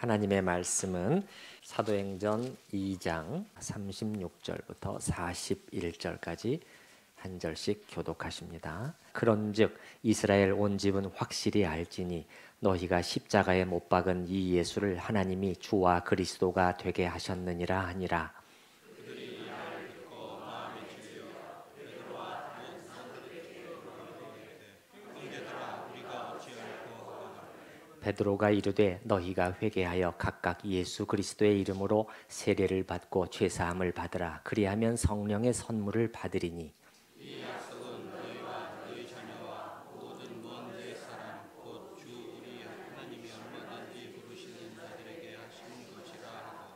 하나님의 말씀은 사도행전 2장 36절부터 41절까지 한 절씩 교독하십니다. 그런즉 이스라엘 온 집은 확실히 알지니 너희가 십자가에 못 박은 이 예수를 하나님이 주와 그리스도가 되게 하셨느니라 하니라. 베드로가 이르되 너희가 회개하여 각각 예수 그리스도의 이름으로 세례를 받고 죄 사함을 받으라. 그리하면 성령의 선물을 받으리니. 이 약속은 너희와 너희 자녀와 모든 먼 데 사람 곧 주 우리 하나님이 얼마든지 부르시는 자들에게 하신 것이라 하고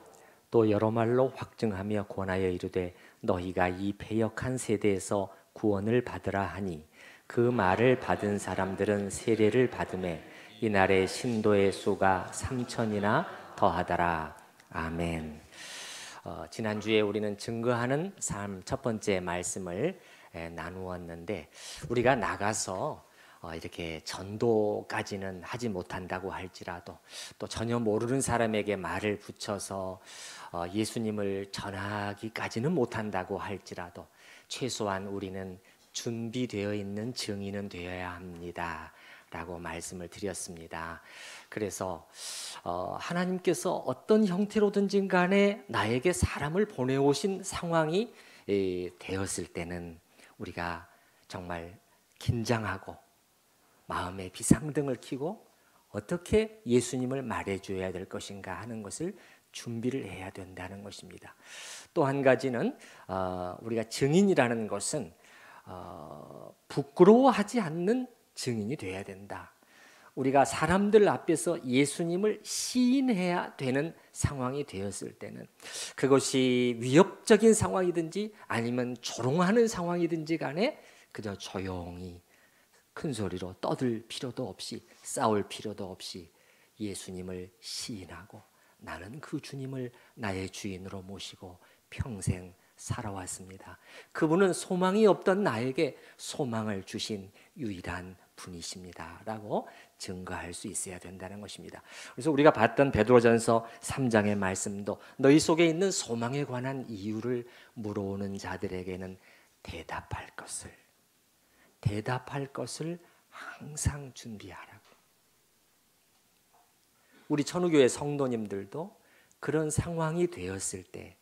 또 여러 말로 확증하며 권하여 이르되 너희가 이 패역한 세대에서 구원을 받으라 하니 그 말을 받은 사람들은 세례를 받음에 이날의 신도의 수가 3,000이나 더하더라. 아멘. 지난주에 우리는 증거하는 삶 첫 번째 말씀을 나누었는데 우리가 나가서 이렇게 전도까지는 하지 못한다고 할지라도 또 전혀 모르는 사람에게 말을 붙여서 예수님을 전하기까지는 못한다고 할지라도 최소한 우리는 준비되어 있는 증인은 되어야 합니다 라고 말씀을 드렸습니다. 그래서 하나님께서 어떤 형태로든지 간에 나에게 사람을 보내오신 상황이 되었을 때는 우리가 정말 긴장하고 마음의 비상등을 켜고 어떻게 예수님을 말해줘야 될 것인가 하는 것을 준비를 해야 된다는 것입니다. 또 한 가지는 우리가 증인이라는 것은 부끄러워하지 않는 증인이 돼야 된다. 우리가 사람들 앞에서 예수님을 시인해야 되는 상황이 되었을 때는 그것이 위협적인 상황이든지 아니면 조롱하는 상황이든지 간에 그저 조용히 큰 소리로 떠들 필요도 없이 싸울 필요도 없이 예수님을 시인하고 나는 그 주님을 나의 주인으로 모시고 평생 살아왔습니다. 그분은 소망이 없던 나에게 소망을 주신 유일한 분이십니다 라고 증거할 수 있어야 된다는 것입니다. 그래서 우리가 봤던 베드로전서 3장의 말씀도 너희 속에 있는 소망에 관한 이유를 물어오는 자들에게는 대답할 것을 항상 준비하라고. 우리 천우교회 성도님들도 그런 상황이 되었을 때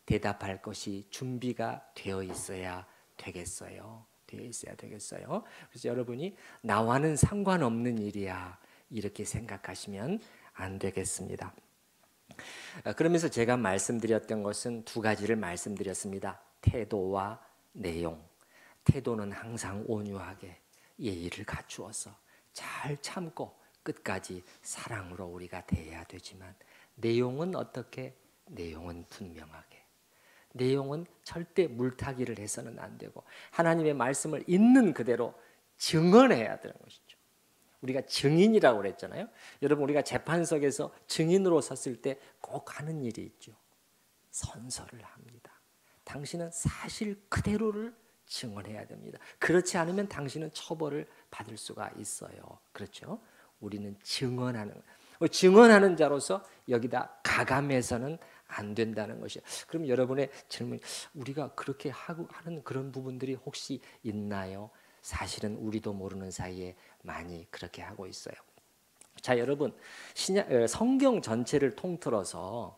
대답할 것이 준비가 되어 있어야 되겠어요. 그래서 여러분이 나와는 상관없는 일이야 이렇게 생각하시면 안 되겠습니다. 그러면서 제가 말씀드렸던 것은 두 가지를 말씀드렸습니다. 태도와 내용. 태도는 항상 온유하게 예의를 갖추어서 잘 참고 끝까지 사랑으로 우리가 대해야 되지만 내용은 어떻게? 내용은 분명하게. 내용은 절대 물타기를 해서는 안 되고 하나님의 말씀을 있는 그대로 증언해야 되는 것이죠. 우리가 증인이라고 그랬잖아요. 여러분 우리가 재판석에서 증인으로 섰을 때 꼭 하는 일이 있죠. 선서를 합니다. 당신은 사실 그대로를 증언해야 됩니다. 그렇지 않으면 당신은 처벌을 받을 수가 있어요. 그렇죠? 우리는 증언하는 자로서 여기다 가감해서는 안 된다는 것이에요. 그럼 여러분의 질문, 우리가 그렇게 하는 그런 부분들이 혹시 있나요? 사실은 우리도 모르는 사이에 많이 그렇게 하고 있어요. 자, 여러분, 성경 전체를 통틀어서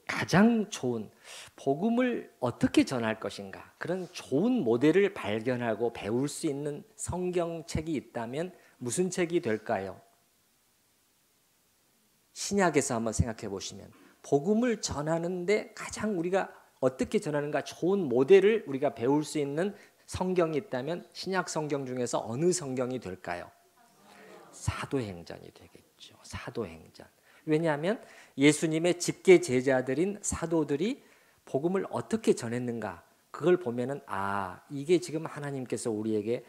가장 좋은 복음을 어떻게 전할 것인가 그런 좋은 모델을 발견하고 배울 수 있는 성경책이 있다면 무슨 책이 될까요? 신약에서 한번 생각해 보시면 복음을 전하는데 가장 우리가 어떻게 전하는가 좋은 모델을 우리가 배울 수 있는 성경이 있다면 신약 성경 중에서 어느 성경이 될까요? 사도행전이 되겠죠. 사도행전. 왜냐하면 예수님의 직계 제자들인 사도들이 복음을 어떻게 전했는가 그걸 보면은 이게 지금 하나님께서 우리에게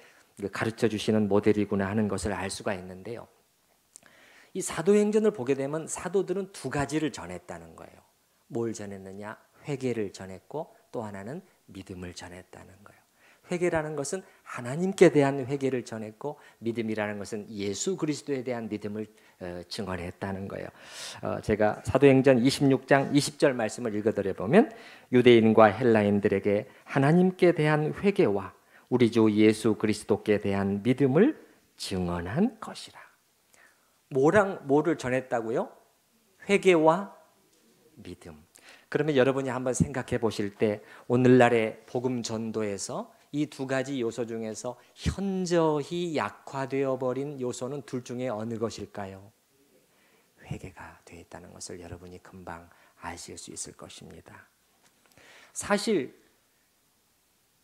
가르쳐 주시는 모델이구나 하는 것을 알 수가 있는데요. 이 사도행전을 보게 되면 사도들은 두 가지를 전했다는 거예요. 뭘 전했느냐? 회개를 전했고 또 하나는 믿음을 전했다는 거예요. 회개라는 것은 하나님께 대한 회개를 전했고 믿음이라는 것은 예수 그리스도에 대한 믿음을 증언했다는 거예요. 제가 사도행전 26장 20절 말씀을 읽어드려 보면 유대인과 헬라인들에게 하나님께 대한 회개와 우리 주 예수 그리스도께 대한 믿음을 증언한 것이라. 뭐를 전했다고요? 회개와 믿음. 그러면 여러분이 한번 생각해 보실 때 오늘날의 복음 전도에서 이 두 가지 요소 중에서 현저히 약화되어 버린 요소는 둘 중에 어느 것일까요? 회개가 되어 있다는 것을 여러분이 금방 아실 수 있을 것입니다. 사실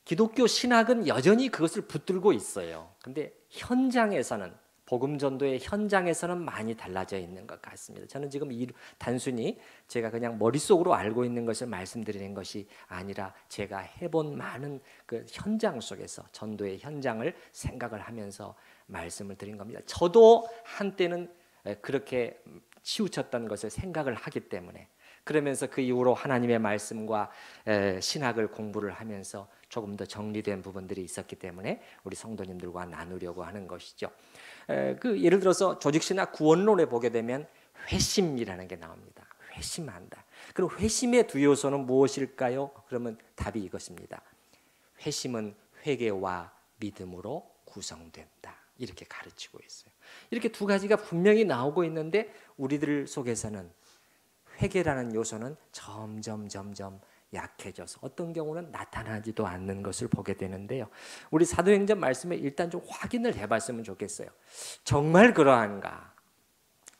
기독교 신학은 여전히 그것을 붙들고 있어요. 근데 현장에서는 복음 전도의 현장에서는 많이 달라져 있는 것 같습니다. 저는 지금 단순히 제가 그냥 머릿속으로 알고 있는 것을 말씀드리는 것이 아니라 제가 해본 많은 그 현장 속에서 전도의 현장을 생각을 하면서 말씀을 드린 겁니다. 저도 한때는 그렇게 치우쳤던 것을 생각을 하기 때문에 그러면서 그 이후로 하나님의 말씀과 신학을 공부를 하면서 조금 더 정리된 부분들이 있었기 때문에 우리 성도님들과 나누려고 하는 것이죠. 예를 들어서 조직신학 구원론에 보게 되면 회심이라는 게 나옵니다. 회심한다. 그럼 회심의 두 요소는 무엇일까요? 그러면 답이 이것입니다. 회심은 회개와 믿음으로 구성된다. 이렇게 가르치고 있어요. 이렇게 두 가지가 분명히 나오고 있는데 우리들 속에서는 회개라는 요소는 점점 약해져서 어떤 경우는 나타나지도 않는 것을 보게 되는데요. 우리 사도행전 말씀에 일단 좀 확인을 해봤으면 좋겠어요. 정말 그러한가?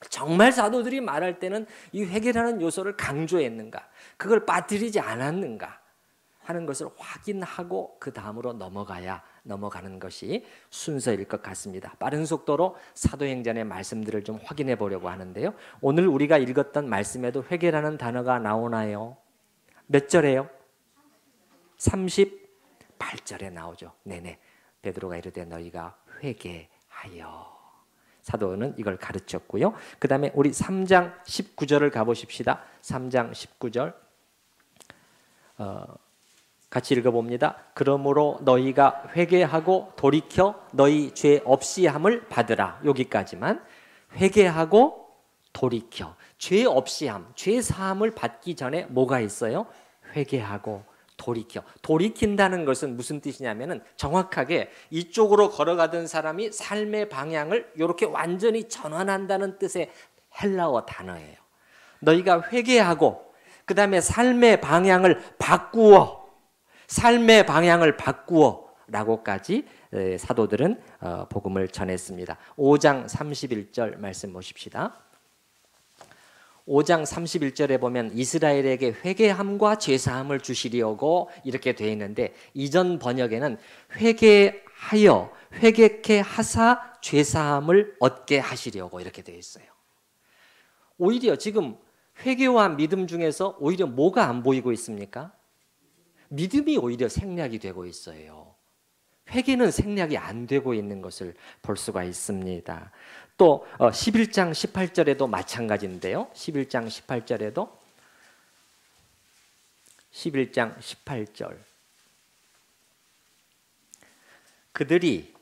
정말 사도들이 말할 때는 이 회개라는 요소를 강조했는가? 그걸 빠뜨리지 않았는가? 하는 것을 확인하고 그 다음으로 넘어가는 것이 순서일 것 같습니다. 빠른 속도로 사도행전의 말씀들을 좀 확인해 보려고 하는데요. 오늘 우리가 읽었던 말씀에도 회개라는 단어가 나오나요? 몇 절에요? 38절에 나오죠. 네네. 베드로가 이르되 너희가 회개하여. 사도는 이걸 가르쳤고요. 그 다음에 우리 3장 19절을 가보십시다. 3장 19절 같이 읽어봅니다. 그러므로 너희가 회개하고 돌이켜 너희 죄 없이 함을 받으라. 여기까지만. 회개하고 돌이켜 죄 없이 함, 죄 사함을 받기 전에 뭐가 있어요? 회개하고 돌이킨다는 것은 무슨 뜻이냐면은 정확하게 이쪽으로 걸어가던 사람이 삶의 방향을 이렇게 완전히 전환한다는 뜻의 헬라어 단어예요. 너희가 회개하고 그 다음에 삶의 방향을 바꾸어 라고까지 사도들은 복음을 전했습니다. 5장 31절 말씀 보십시다. 5장 31절에 보면 이스라엘에게 회개함과 죄사함을 주시려고 이렇게 되어 있는데 이전 번역에는 회개케 하사 죄사함을 얻게 하시려고 이렇게 되어 있어요. 오히려 지금 회개와 믿음 중에서 오히려 뭐가 안 보이고 있습니까? 믿음이 오히려 생략이 되고 있어요. 회개는 생략이 안 되고 있는 것을 볼 수가 있습니다. 또 11장 18절에도 마찬가지인데요. 11장 18절에도 11장 18절 그들이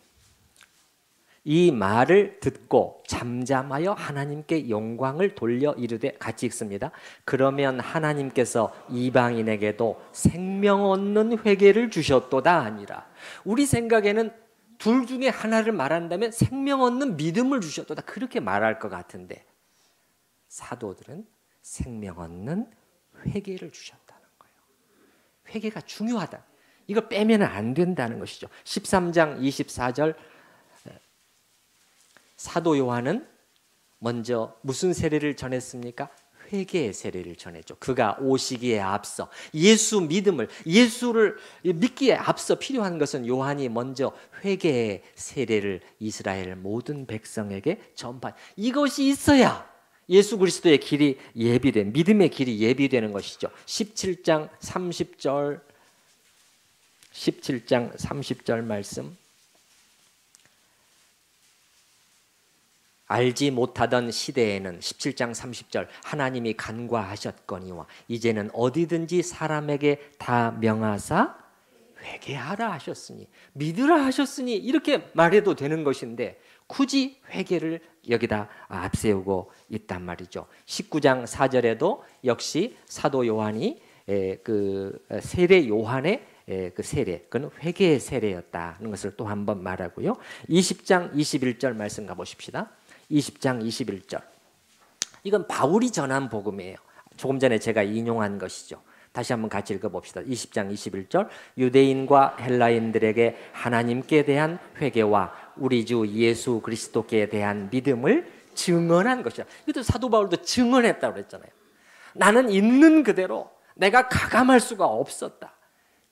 이 말을 듣고 잠잠하여 하나님께 영광을 돌려 이르되 같이 읽습니다. 그러면 하나님께서 이방인에게도 생명 얻는 회개를 주셨도다 아니라. 우리 생각에는 둘 중에 하나를 말한다면 생명 얻는 믿음을 주셨도다 그렇게 말할 것 같은데 사도들은 생명 얻는 회개를 주셨다는 거예요. 회개가 중요하다. 이걸 빼면 안 된다는 것이죠. 13장 24절 사도 요한은 먼저 무슨 세례를 전했습니까? 회개의 세례를 전했죠. 그가 오시기에 앞서 예수를 믿기에 앞서 필요한 것은 요한이 먼저 회개의 세례를 이스라엘 모든 백성에게 전파. 이것이 있어야 예수 그리스도의 길이 예비된 믿음의 길이 예비되는 것이죠. 17장 30절 말씀. 알지 못하던 시대에는 17장 30절 하나님이 간과하셨거니와 이제는 어디든지 사람에게 다 명하사 회개하라 하셨으니, 믿으라 하셨으니 이렇게 말해도 되는 것인데 굳이 회개를 여기다 앞세우고 있단 말이죠. 19장 4절에도 역시 사도 요한이 그 세례 요한의 그 세례, 그건 회개의 세례였다는 것을 또 한 번 말하고요. 20장 21절 말씀 가보십시다. 20장 21절. 이건 바울이 전한 복음이에요. 조금 전에 제가 인용한 것이죠. 다시 한번 같이 읽어봅시다. 20장 21절. 유대인과 헬라인들에게 하나님께 대한 회개와 우리 주 예수 그리스도께 대한 믿음을 증언한 것이다. 이것도 사도 바울도 증언했다고 그랬잖아요. 나는 있는 그대로 내가 가감할 수가 없었다.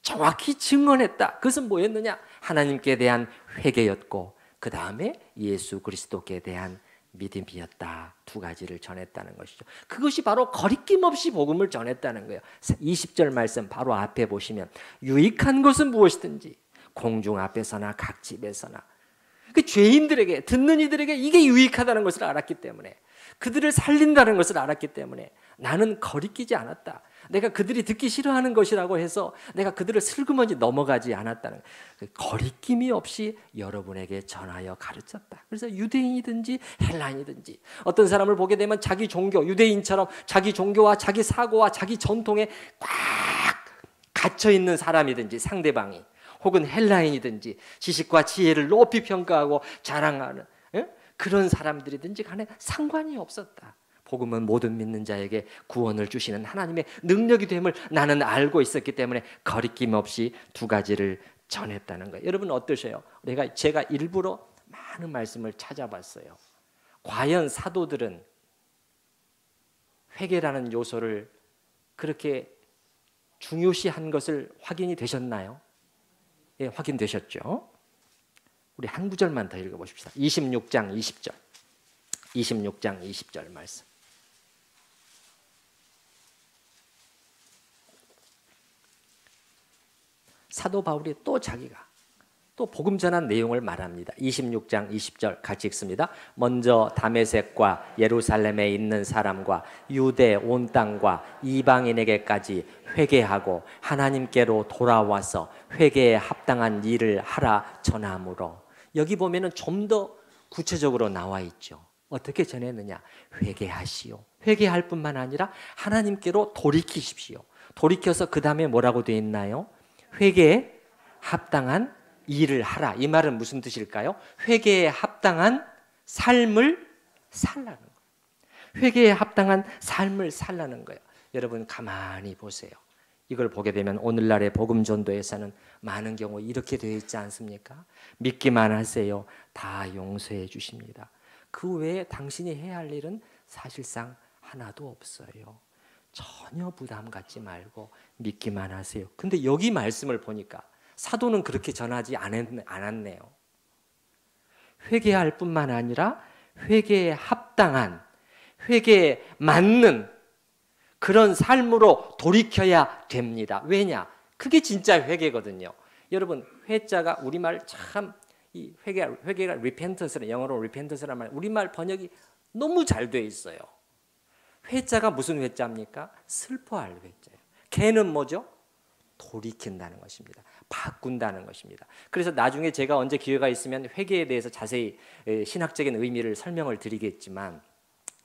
정확히 증언했다. 그것은 뭐였느냐? 하나님께 대한 회개였고 그 다음에 예수 그리스도께 대한 믿음이었다. 두 가지를 전했다는 것이죠. 그것이 바로 거리낌 없이 복음을 전했다는 거예요. 20절 말씀 바로 앞에 보시면 유익한 것은 무엇이든지 공중 앞에서나 각 집에서나, 그 죄인들에게, 듣는 이들에게 이게 유익하다는 것을 알았기 때문에, 그들을 살린다는 것을 알았기 때문에 나는 거리끼지 않았다. 내가 그들이 듣기 싫어하는 것이라고 해서 내가 그들을 슬그머니 넘어가지 않았다는, 거리낌이 없이 여러분에게 전하여 가르쳤다. 그래서 유대인이든지 헬라인이든지 어떤 사람을 보게 되면 자기 종교, 유대인처럼 자기 종교와 자기 사고와 자기 전통에 꽉 갇혀있는 사람이든지 상대방이, 혹은 헬라인이든지 지식과 지혜를 높이 평가하고 자랑하는 그런 사람들이든지 간에 상관이 없었다. 복음은 모든 믿는 자에게 구원을 주시는 하나님의 능력이 됨을 나는 알고 있었기 때문에 거리낌 없이 두 가지를 전했다는 거예요. 여러분 어떠세요? 제가 일부러 많은 말씀을 찾아봤어요. 과연 사도들은 회개라는 요소를 그렇게 중요시한 것을 확인이 되셨나요? 예, 확인되셨죠? 우리 한 구절만 더 읽어보십시다. 26장 20절. 26장 20절 말씀. 사도 바울이 또 자기가 또 복음 전한 내용을 말합니다. 26장 20절 같이 읽습니다. 먼저 다메섹과 예루살렘에 있는 사람과 유대 온 땅과 이방인에게까지 회개하고 하나님께로 돌아와서 회개에 합당한 일을 하라 전하므로. 여기 보면은 좀 더 구체적으로 나와 있죠. 어떻게 전했느냐? 회개하시오. 회개할 뿐만 아니라 하나님께로 돌이키십시오. 돌이켜서 그 다음에 뭐라고 되어 있나요? 회개에 합당한 일을 하라. 이 말은 무슨 뜻일까요? 회개에 합당한 삶을 살라는 거예요. 회개에 합당한 삶을 살라는 거예요. 여러분 가만히 보세요. 이걸 보게 되면 오늘날의 복음 전도에서는 많은 경우 이렇게 되어 있지 않습니까? 믿기만 하세요. 다 용서해 주십니다. 그 외에 당신이 해야 할 일은 사실상 하나도 없어요. 전혀 부담 갖지 말고 믿기만 하세요. 근데 여기 말씀을 보니까 사도는 그렇게 전하지 않았네요. 회개할 뿐만 아니라 회개에 합당한, 회개에 맞는 그런 삶으로 돌이켜야 됩니다. 왜냐? 그게 진짜 회개거든요. 여러분, 회자가 우리말 참, 이 회개가 repentance라, 영어로 repentance란 말, 우리말 번역이 너무 잘 돼 있어요. 회자가 무슨 회자입니까? 슬퍼할 회자예요. 걔는 뭐죠? 돌이킨다는 것입니다. 바꾼다는 것입니다. 그래서 나중에 제가 언제 기회가 있으면 회개에 대해서 자세히 신학적인 의미를 설명을 드리겠지만,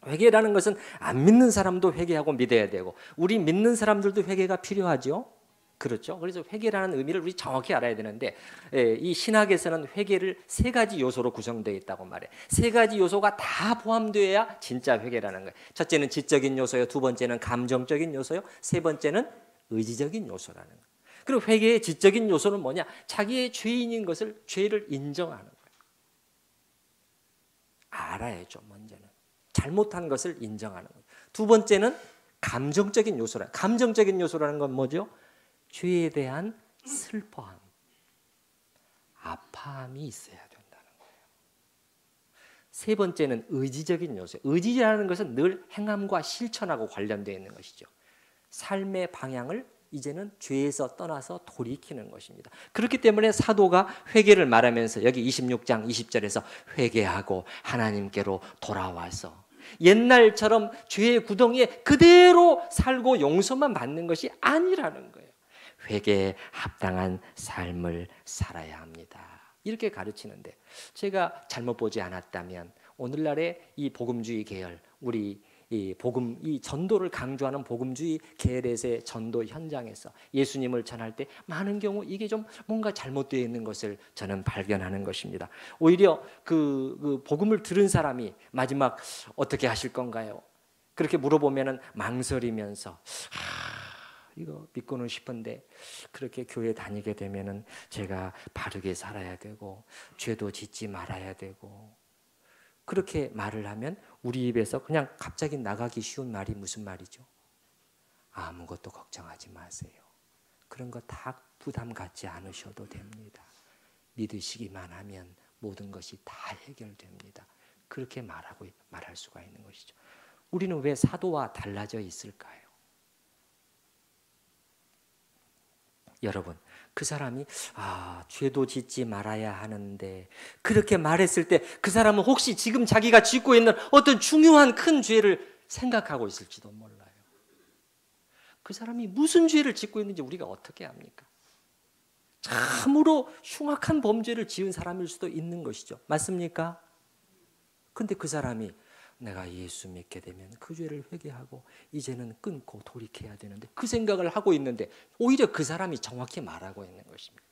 회개라는 것은 안 믿는 사람도 회개하고 믿어야 되고 우리 믿는 사람들도 회개가 필요하죠. 그렇죠. 그래서 회개라는 의미를 우리 정확히 알아야 되는데, 이 신학에서는 회개를 세 가지 요소로 구성되어 있다고 말해. 세 가지 요소가 다 포함되어야 진짜 회개라는 거예요. 첫째는 지적인 요소요, 두 번째는 감정적인 요소요, 세 번째는 의지적인 요소라는 거예요. 그리고 회개의 지적인 요소는 뭐냐? 자기의 죄인인 것을, 죄를 인정하는 거예요. 알아야죠. 먼저는 잘못한 것을 인정하는 거예요. 두 번째는 감정적인 요소라. 감정적인 요소라는 건 뭐죠? 죄에 대한 슬퍼함, 아파함이 있어야 된다는 거예요. 세 번째는 의지적인 요소. 의지라는 것은 늘 행함과 실천하고 관련되어 있는 것이죠. 삶의 방향을 이제는 죄에서 떠나서 돌이키는 것입니다. 그렇기 때문에 사도가 회개를 말하면서 여기 26장 20절에서 회개하고 하나님께로 돌아와서 옛날처럼 죄의 구덩이에 그대로 살고 용서만 받는 것이 아니라는 거예요. 회개에 합당한 삶을 살아야 합니다. 이렇게 가르치는데 제가 잘못 보지 않았다면 오늘날의 이 복음주의 계열, 우리 이 전도를 강조하는 복음주의 계열에서의 전도 현장에서 예수님을 전할 때 많은 경우 이게 좀 뭔가 잘못되어 있는 것을 저는 발견하는 것입니다. 오히려 그 복음을 들은 사람이 마지막 어떻게 하실 건가요? 그렇게 물어보면은 망설이면서 이거 믿고는 싶은데 그렇게 교회 다니게 되면은 제가 바르게 살아야 되고 죄도 짓지 말아야 되고, 그렇게 말을 하면 우리 입에서 그냥 갑자기 나가기 쉬운 말이 무슨 말이죠? 아무것도 걱정하지 마세요. 그런 거 다 부담 갖지 않으셔도 됩니다. 믿으시기만 하면 모든 것이 다 해결됩니다. 그렇게 말할 수가 있는 것이죠. 우리는 왜 사도와 달라져 있을까요? 여러분, 그 사람이 죄도 짓지 말아야 하는데 그렇게 말했을 때 그 사람은 혹시 지금 자기가 짓고 있는 어떤 중요한 큰 죄를 생각하고 있을지도 몰라요. 그 사람이 무슨 죄를 짓고 있는지 우리가 어떻게 합니까? 참으로 흉악한 범죄를 지은 사람일 수도 있는 것이죠. 맞습니까? 근데 그 사람이 내가 예수 믿게 되면 그 죄를 회개하고 이제는 끊고 돌이켜야 되는데 그 생각을 하고 있는데 오히려 그 사람이 정확히 말하고 있는 것입니다.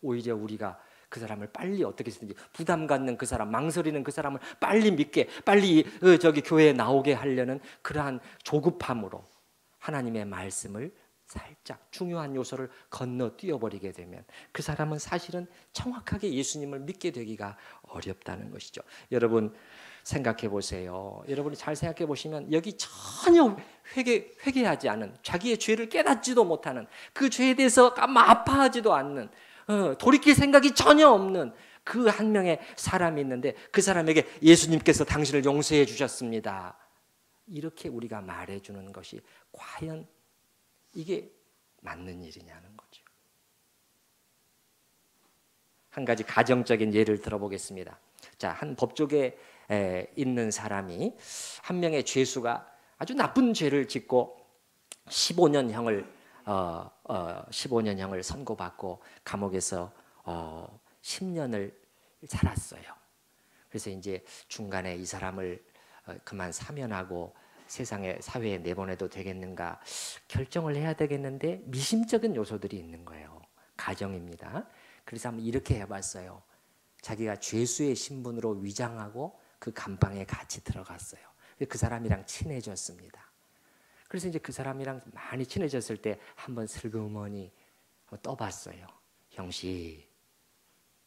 오히려 우리가 그 사람을 빨리 어떻게 쓰든지 부담 갖는 그 사람, 망설이는 그 사람을 빨리 믿게, 빨리 교회에 나오게 하려는 그러한 조급함으로 하나님의 말씀을 살짝 중요한 요소를 건너뛰어버리게 되면 그 사람은 사실은 정확하게 예수님을 믿게 되기가 어렵다는 것이죠. 여러분 생각해 보세요. 여러분이 잘 생각해 보시면 여기 전혀 회개하지 않은, 자기의 죄를 깨닫지도 못하는, 그 죄에 대해서 아파하지도 않는, 돌이킬 생각이 전혀 없는 그 한 명의 사람이 있는데 그 사람에게 예수님께서 당신을 용서해 주셨습니다. 이렇게 우리가 말해주는 것이 과연 이게 맞는 일이냐는 거죠. 한 가지 가정적인 예를 들어보겠습니다. 자, 한 법조계 있는 사람이 한 명의 죄수가 아주 나쁜 죄를 짓고 15년형을 15년형을 선고받고 감옥에서 10년을 살았어요. 그래서 이제 중간에 이 사람을 그만 사면하고 사회에 내보내도 되겠는가 결정을 해야 되겠는데 미심쩍은 요소들이 있는 거예요. 가정입니다. 그래서 한번 이렇게 해봤어요. 자기가 죄수의 신분으로 위장하고 그 감방에 같이 들어갔어요. 그 사람이랑 친해졌습니다. 그래서 이제 그 사람이랑 많이 친해졌을 때 한번 슬그머니 떠봤어요. 형씨,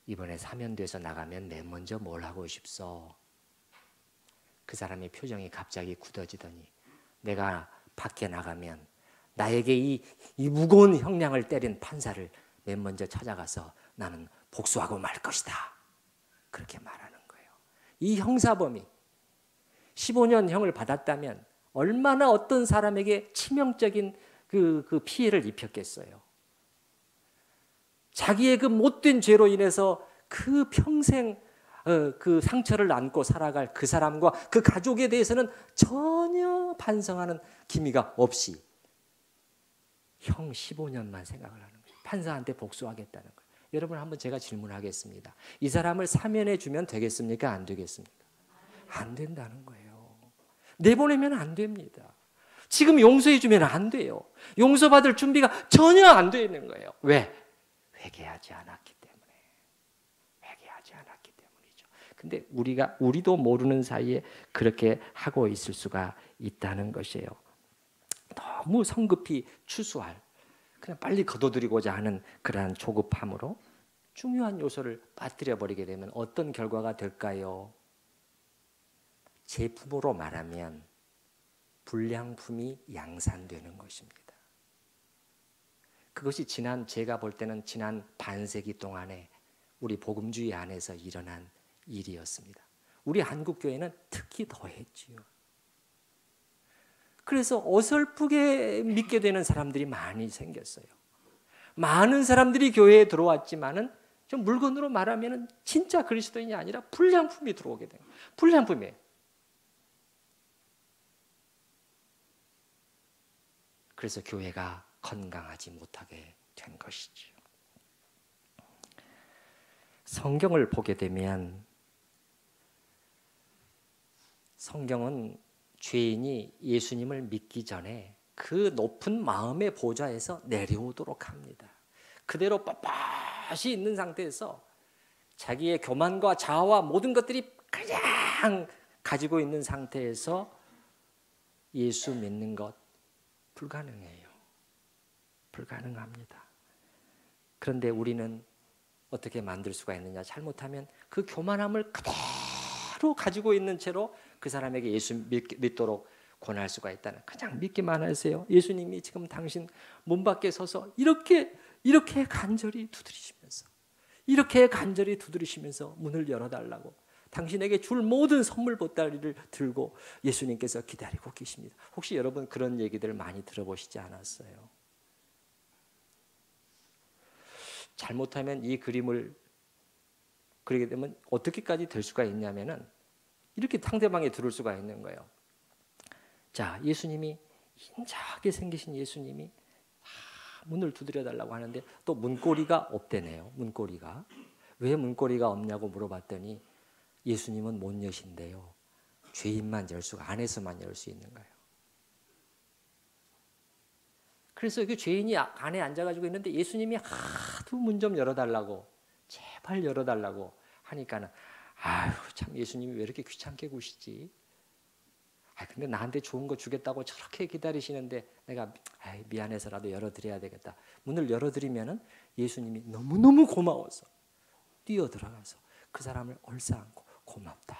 이번에 사면돼서 나가면 맨 먼저 뭘 하고 싶소? 그 사람의 표정이 갑자기 굳어지더니 내가 밖에 나가면 나에게 이 무거운 형량을 때린 판사를 맨 먼저 찾아가서 나는 복수하고 말 것이다. 그렇게 말하는 거예요. 이 형사범이 15년형을 받았다면 얼마나 어떤 사람에게 치명적인 그 피해를 입혔겠어요. 자기의 그 못된 죄로 인해서 그 평생 그 상처를 안고 살아갈 그 사람과 그 가족에 대해서는 전혀 반성하는 기미가 없이 형 15년만 생각을 하는 거예요. 판사한테 복수하겠다는 거예요. 여러분 한번 제가 질문하겠습니다. 이 사람을 사면해 주면 되겠습니까? 안 되겠습니까? 안 된다는 거예요. 내보내면 안 됩니다. 지금 용서해 주면 안 돼요. 용서받을 준비가 전혀 안 되어 있는 거예요. 왜? 회개하지 않았기 때문에. 회개하지 않았기 때문이죠. 근데 우리도 모르는 사이에 그렇게 하고 있을 수가 있다는 것이에요. 너무 성급히 추수할, 그냥 빨리 거둬들이고자 하는 그러한 조급함으로 중요한 요소를 빠뜨려 버리게 되면 어떤 결과가 될까요? 제품으로 말하면 불량품이 양산되는 것입니다. 그것이 제가 볼 때는 지난 반세기 동안에 우리 복음주의 안에서 일어난 일이었습니다. 우리 한국교회는 특히 더했지요. 그래서 어설프게 믿게 되는 사람들이 많이 생겼어요. 많은 사람들이 교회에 들어왔지만은 좀 물건으로 말하면은 진짜 그리스도인이 아니라 불량품이 들어오게 돼요. 불량품이에요. 그래서 교회가 건강하지 못하게 된 것이지요. 성경을 보게 되면 성경은 죄인이 예수님을 믿기 전에 그 높은 마음의 보좌에서 내려오도록 합니다. 그대로 빳빳이 있는 상태에서 자기의 교만과 자아와 모든 것들이 그냥 가지고 있는 상태에서 예수 믿는 것 불가능해요. 불가능합니다. 그런데 우리는 어떻게 만들 수가 있느냐? 잘못하면 그 교만함을 그대로 가지고 있는 채로 그 사람에게 예수 믿도록 권할 수가 있다는, 그냥 믿기만 하세요. 예수님이 지금 당신 문 밖에 서서 이렇게 간절히 두드리시면서 문을 열어달라고, 당신에게 줄 모든 선물 보따리를 들고 예수님께서 기다리고 계십니다. 혹시 여러분 그런 얘기들 많이 들어보시지 않았어요? 잘못하면 이 그림을 그리게 되면 어떻게까지 될 수가 있냐면은 이렇게 상대방이 들을 수가 있는 거예요. 자, 예수님이 인자하게 생기신 예수님이 문을 두드려 달라고 하는데 또 문고리가 없대네요. 문고리가. 왜 문고리가 없냐고 물어봤더니 예수님은 못 여신대요. 죄인만 열 수가, 안에서만 열 수 있는 거예요. 그래서 그 죄인이 안에 앉아가지고 있는데 예수님이 하도 문 좀 열어달라고, 제발 열어달라고 하니까는 아유 참 예수님이 왜 이렇게 귀찮게 구시지? 근데 나한테 좋은 거 주겠다고 저렇게 기다리시는데 내가 미안해서라도 열어드려야 되겠다. 문을 열어드리면은 예수님이 너무너무 고마워서 뛰어들어가서 그 사람을 얼싸안고 고맙다.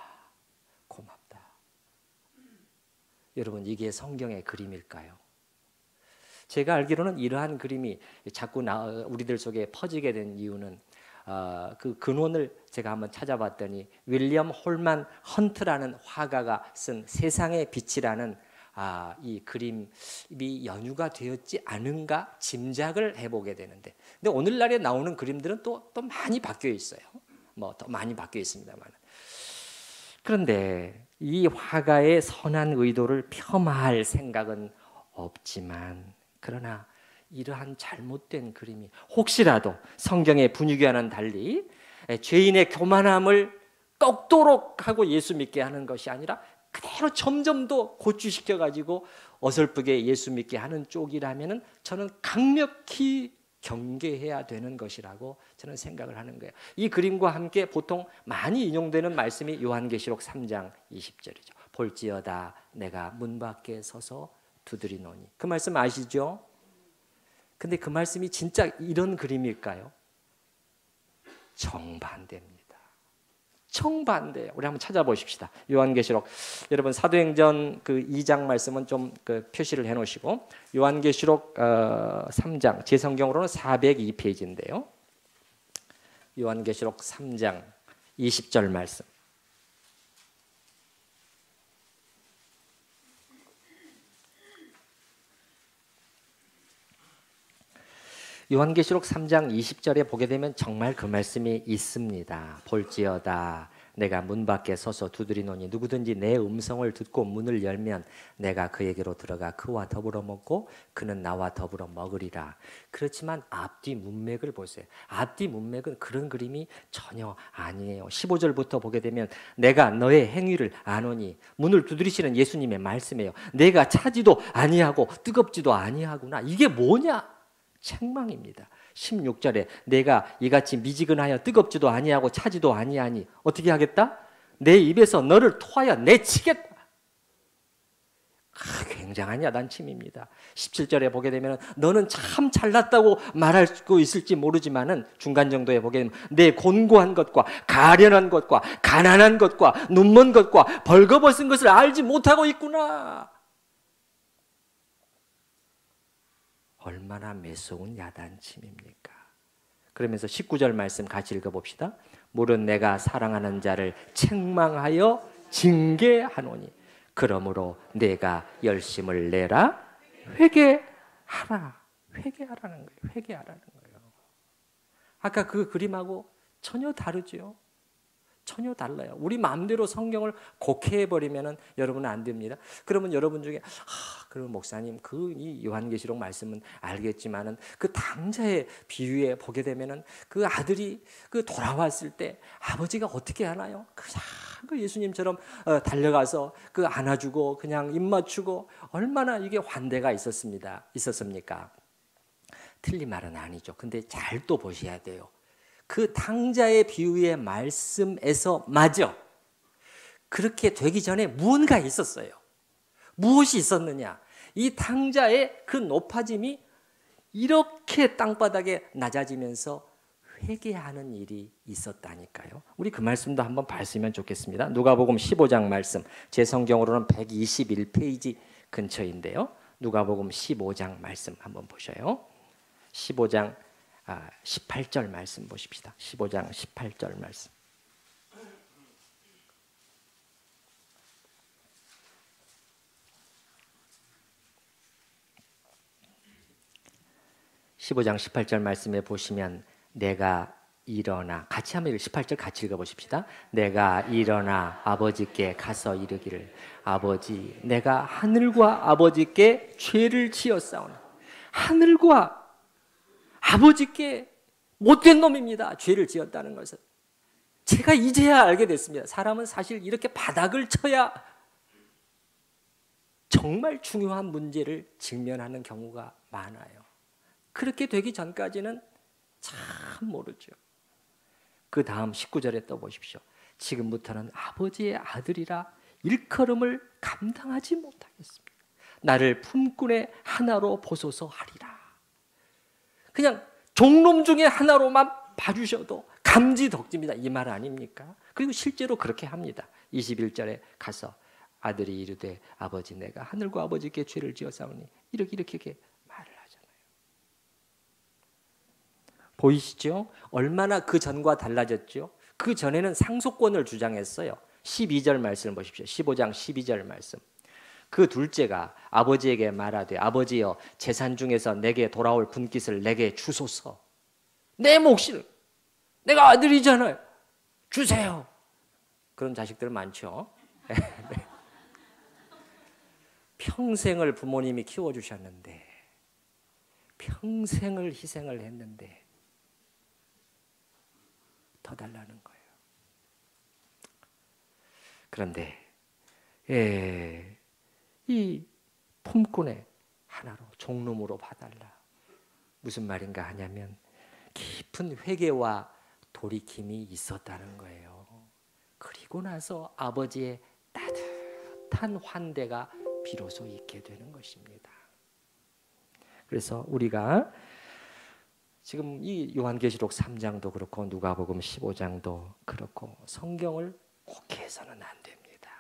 여러분 이게 성경의 그림일까요? 제가 알기로는 이러한 그림이 자꾸 우리들 속에 퍼지게 된 이유는 그 근원을 제가 한번 찾아봤더니 윌리엄 홀만 헌트라는 화가가 쓴 세상의 빛이라는 이 그림이 연유가 되었지 않은가 짐작을 해보게 되는데, 근데 오늘날에 나오는 그림들은 또 많이 바뀌어 있어요. 뭐 더 많이 바뀌어 있습니다만, 그런데 이 화가의 선한 의도를 폄하할 생각은 없지만, 그러나 이러한 잘못된 그림이 혹시라도 성경의 분위기와는 달리 죄인의 교만함을 꺾도록 하고 예수 믿게 하는 것이 아니라 그대로 점점 더 고취시켜 가지고 어설프게 예수 믿게 하는 쪽이라면은 저는 강력히 경계해야 되는 것이라고 저는 생각을 하는 거예요. 이 그림과 함께 보통 많이 인용되는 말씀이 요한계시록 3장 20절이죠. 볼지어다 내가 문 밖에 서서 두드리노니. 그 말씀 아시죠? 근데 그 말씀이 진짜 이런 그림일까요? 정반대입니다. 정반대. 우리 한번 찾아보십시다. 요한계시록, 여러분 사도행전 그 2장 말씀은 좀 그 표시를 해놓으시고, 요한계시록 3장, 제 성경으로는 402페이지인데요. 요한계시록 3장 20절 말씀. 요한계시록 3장 20절에 보게 되면 정말 그 말씀이 있습니다. 볼지어다 내가 문 밖에 서서 두드리노니 누구든지 내 음성을 듣고 문을 열면 내가 그에게로 들어가 그와 더불어 먹고 그는 나와 더불어 먹으리라. 그렇지만 앞뒤 문맥을 보세요. 앞뒤 문맥은 그런 그림이 전혀 아니에요. 15절부터 보게 되면 내가 너의 행위를 아노니, 문을 두드리시는 예수님의 말씀이에요. 내가 차지도 아니하고 뜨겁지도 아니하구나. 이게 뭐냐? 책망입니다. 16절에 내가 이같이 미지근하여 뜨겁지도 아니하고 차지도 아니하니 어떻게 하겠다? 내 입에서 너를 토하여 내치겠다. 굉장한 야단침입니다. 17절에 보게 되면 너는 참 잘났다고 말할 수 있을지 모르지만은 중간 정도에 보게 되면 내 곤고한 것과 가련한 것과 가난한 것과 눈먼 것과 벌거벗은 것을 알지 못하고 있구나. 얼마나 매서운 야단침입니까? 그러면서 19절 말씀 같이 읽어봅시다. 물은 내가 사랑하는 자를 책망하여 징계하노니 그러므로 내가 열심을 내라 회개하라. 회개하라는 거예요. 회개하라는 거예요. 아까 그 그림하고 전혀 다르죠. 전혀 달라요. 우리 마음대로 성경을 곡해버리면 여러분은 안 됩니다. 그러면 여러분 중에 그럼 목사님 이 요한계시록 말씀은 알겠지만은 그 당자의 비유에 보게 되면은 그 아들이 그 돌아왔을 때 아버지가 어떻게 하나요? 그 예수님처럼 달려가서 그 안아주고 그냥 입 맞추고 얼마나 이게 환대가 있었습니까? 틀린 말은 아니죠. 근데 잘 또 보셔야 돼요. 그 탕자의 비유의 말씀에서 마저 그렇게 되기 전에 무언가 있었어요. 무엇이 있었느냐? 이 탕자의 그 높아짐이 이렇게 땅바닥에 낮아지면서 회개하는 일이 있었다니까요. 우리 그 말씀도 한번 봤으면 좋겠습니다. 누가복음 15장 말씀, 제 성경으로는 121페이지 근처인데요. 누가복음 15장 말씀 한번 보셔요. 15장 18절 말씀 보십시다. 15장 18절 말씀. (15장 18절) 말씀에 보시면 내가 일어나, 같이 한번 18절 같이 읽어보십시다. 내가 일어나 아버지께 가서 이르기를 아버지 내가 하늘과 아버지께 죄를 지었사오니. 하늘과 아버지께 못된 놈입니다. 죄를 지었다는 것은. 제가 이제야 알게 됐습니다. 사람은 사실 이렇게 바닥을 쳐야 정말 중요한 문제를 직면하는 경우가 많아요. 그렇게 되기 전까지는 참 모르죠. 그 다음 19절에 또 보십시오. 지금부터는 아버지의 아들이라 일컬음을 감당하지 못하겠습니다. 나를 품꾼의 하나로 보소서 하리라. 그냥 종놈 중에 하나로만 봐주셔도 감지덕지입니다. 이 말 아닙니까? 그리고 실제로 그렇게 합니다. 21절에 가서 아들이 이르되 아버지 내가 하늘과 아버지께 죄를 지었사오니 이렇게 말을 하잖아요. 보이시죠? 얼마나 그 전과 달라졌죠? 그 전에는 상속권을 주장했어요. 12절 말씀을 보십시오. 15장 12절 말씀. 그 둘째가 아버지에게 말하되 아버지여 재산 중에서 내게 돌아올 분깃을 내게 주소서. 내 몫을, 내가 아들이잖아요. 주세요. 그런 자식들 많죠. 평생을 부모님이 키워주셨는데 평생을 희생을 했는데 더 달라는 거예요. 그런데 이 품꾼의 하나로 종놈으로 봐달라. 무슨 말인가 하냐면 깊은 회개와 돌이킴이 있었다는 거예요. 그리고 나서 아버지의 따뜻한 환대가 비로소 있게 되는 것입니다. 그래서 우리가 지금 이 요한계시록 3장도 그렇고 누가복음 15장도 그렇고 성경을 곡해서는 안 됩니다.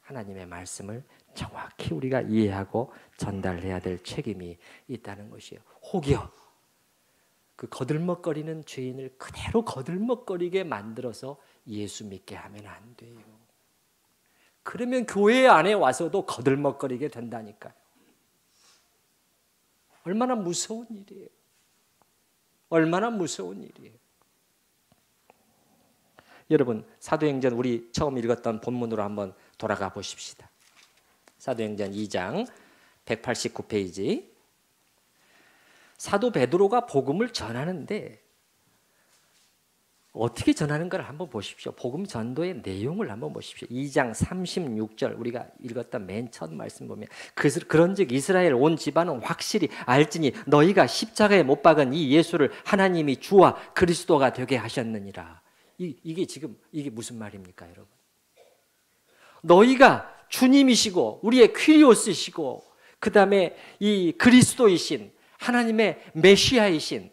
하나님의 말씀을 정확히 우리가 이해하고 전달해야 될 책임이 있다는 것이에요. 혹여 그 거들먹거리는 죄인을 그대로 거들먹거리게 만들어서 예수 믿게 하면 안 돼요. 그러면 교회 안에 와서도 거들먹거리게 된다니까요. 얼마나 무서운 일이에요. 얼마나 무서운 일이에요. 여러분 사도행전 우리 처음 읽었던 본문으로 한번 돌아가 보십시다. 사도행전 2장 189페이지. 사도 베드로가 복음을 전하는데 어떻게 전하는가를 한번 보십시오. 복음 전도의 내용을 한번 보십시오. 2장 36절 우리가 읽었던 맨 첫 말씀 보면 그런즉 이스라엘 온 집안은 확실히 알지니 너희가 십자가에 못 박은 이 예수를 하나님이 주와 그리스도가 되게 하셨느니라. 이게 무슨 말입니까, 여러분? 너희가 주님이시고 우리의 퀴리오스이시고 그다음에 이 그리스도이신 하나님의 메시아이신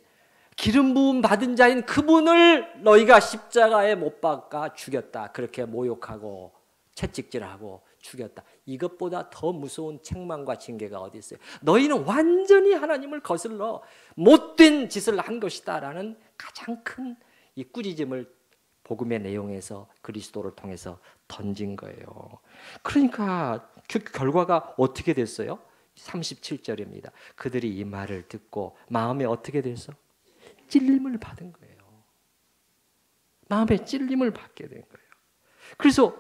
기름 부음 받은 자인 그분을 너희가 십자가에 못 박아 죽였다. 그렇게 모욕하고 채찍질하고 죽였다. 이것보다 더 무서운 책망과 징계가 어디 있어요? 너희는 완전히 하나님을 거슬러 못된 짓을 한 것이다 라는 가장 큰 이 꾸짖음을 복음의 내용에서 그리스도를 통해서 던진 거예요. 그러니까 그 결과가 어떻게 됐어요? 37절입니다. 그들이 이 말을 듣고 마음에 어떻게 돼서? 찔림을 받은 거예요. 마음에 찔림을 받게 된 거예요. 그래서